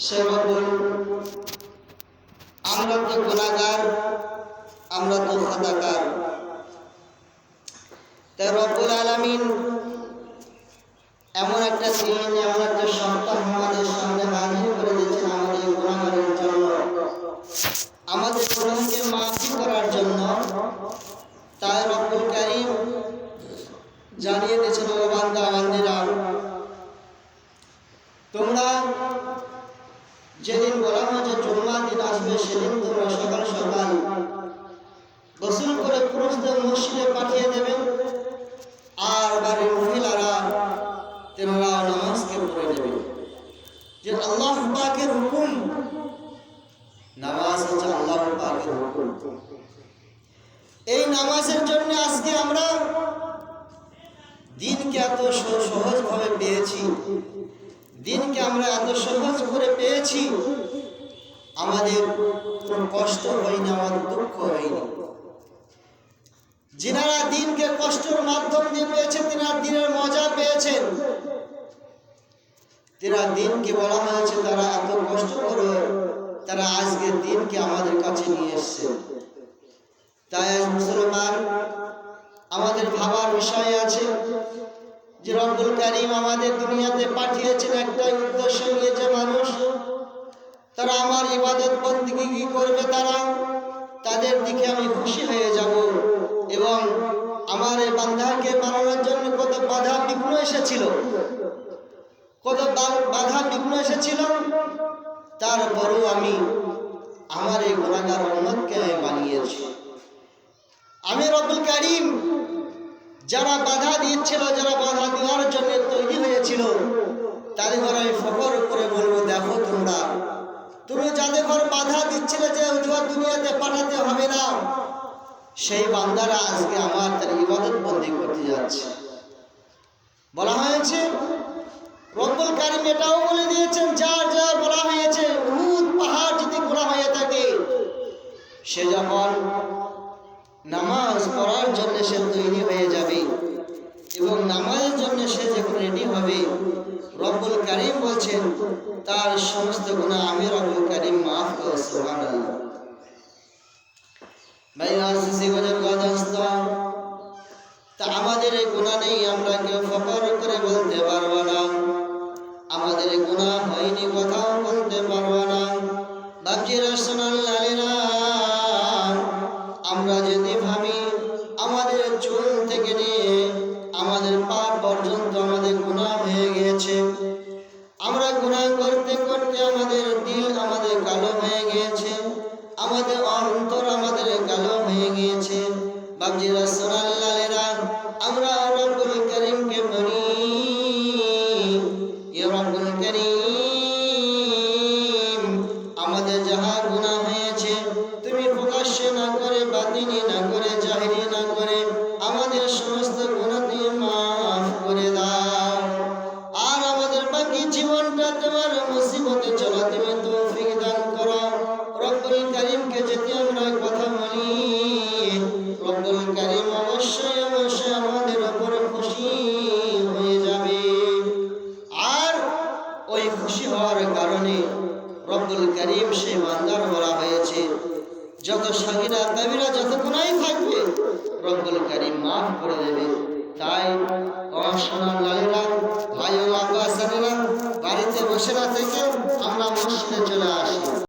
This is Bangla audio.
সে রব্বুল আমরা তো গুনাহগার, আমরা তো খাতাকার। তাই রব্বুল আলামিন এমন একটা দিন, এমন একটা সপ্তাহ আমাদের সামনে হাজির করে দিয়েছেন আমাদের গুনাহের জন্য, আমাদের গুনাহকে মাফ করার জন্য। তাই রব্বুল কারীম জানিয়ে দিয়েছেন, ও বান্দা বান্দিরা, তোমরা যেদিন বলা হয় যে জুম্মার দিন আসবে, সেদিন তোমরা সকাল সকাল গোসল করে পুরুষদের মসজিদে পাঠিয়ে দেবেন, আর বাড়ির মহিলারা তেনারা নামাজকে পড়ে নেবেন। যে আল্লাহ পাকের হুকুম, নামাজ হচ্ছে আল্লাহ পাকের হুকুম। এই নামাজের জন্য আজকে আমরা দিনকে এত সহজভাবে পেয়েছি, দিনকে আমরা এত সহজ করে পেয়েছি, আমাদের কোনো কষ্ট হয়নি, আমাদের দুঃখ হয়নি। যিনারা দিনকে কষ্টের মাধ্যম দিয়ে পেয়েছেন, তিনারা দিনের মজা পেয়েছেন। তিনারা দিনকে বলা হয়েছে তারা এত কষ্ট করে তারা আজকে দিনকে আমাদের কাছে নিয়ে এসছে। তাই মুসলমান, আমাদের ভাবার বিষয় আছে যে রব্বুল কারীম আমাদের দুনিয়াতে পাঠিয়েছেন একটাই উদ্দেশ্য নিয়ে, যে মানুষ তারা আমার ইবাদত বন্দেগী কি করবে, তাদের দিকে আমি খুশি হয়ে যাব। এবং আমার এই বান্দাকে বানানোর জন্য কত বাধা বিঘ্ন এসেছিল, কত বাধা বিঘ্ন এসেছিল, তারপরও আমি আমার এই গুনাহগার উম্মতকে বানিয়েছি। আমি রব্বুল কারীম যারা বাধা দিচ্ছিল, যারা বাধা দেওয়ার জন্য তৈরি হয়েছিল, তাদের ঘরে আমি ফখর করে বলবো, দেখো তুমি যাদের ঘর বাধা দিচ্ছিলে যে দুনিয়াতে পাঠাতে হবে না, সেই বান্দারা আজকে আমার তার ইবাদত বন্দি করতে যাচ্ছে। বলা হয়েছে, রব্বুল কারীম এটাও বলে দিয়েছেন, যা বলা হয়েছে, উহুদ পাহাড় যদি ঘোরা হয়ে থাকে, সে যখন নামাজ পড়ার জন্য সে তৈরি হয়ে যাবে এবং নামাজের জন্য সে যখন রেডি হবে, রব্বুল কারীম বলছেন তার সমস্ত গুনাহ আমি রব্বুল কারীম মাফ করব। সুবহানাল্লাহ। ভাই আসিসি গজর গদস্ত, তা আমাদের এই গুনাহ নেই, আমরা কেউ ফখর করে বলতে পারবো না। আমাদের গুনাহ হয়নি, কথাও বলতে পারবো না। বাপজি রাসূলুল্লাহ, আমরা যদি ভাবি আমাদের চুল থেকে নিয়ে আমাদের পা পর্যন্ত আমাদের গুনাহ হয়ে গিয়েছে, আমরা গুনাহ করতে করতে আমাদের দিল আমাদের কালো হয়ে গিয়েছে, আমাদের অন্তর আমাদের কালো হয়ে গিয়েছে। বাপজি রাসূলুল্লাহ, আমরা রব্বুল কারীমকে বলি, ইয়া রব্বুল কারীম, আমাদের যাহা গুনাহ হয়েছে তুমি প্রকাশ্যে না করে, বাতিনি না করে, জাহিরি না করে আমাদের সমস্ত গুনাহ তুমি মাফ করে দাও। আর আমাদের বাকি জীবনটা তোমার মুসিবতে চলা তুমি তৌফিক দান করো। রব্বুল কারীমকে যদি আমরা কথা বলি, রব্বুল কারীম অবশ্যই আমাদের উপর খুশি হয়ে যাবে। আর ওই খুশি হওয়ার কারণে রব্বুল কারীম সেই বান্দার বলা হয়েছে, যত সগীরা কবিরা যত গুনাহ থাকবে রব্বুল কারীম মাফ করে দেবে। তাই সোনার লালেরা, ভাই ও আব্বাসানেরা, বাড়িতে বসে না থেকে আমরা মসজিদে চলে আসি।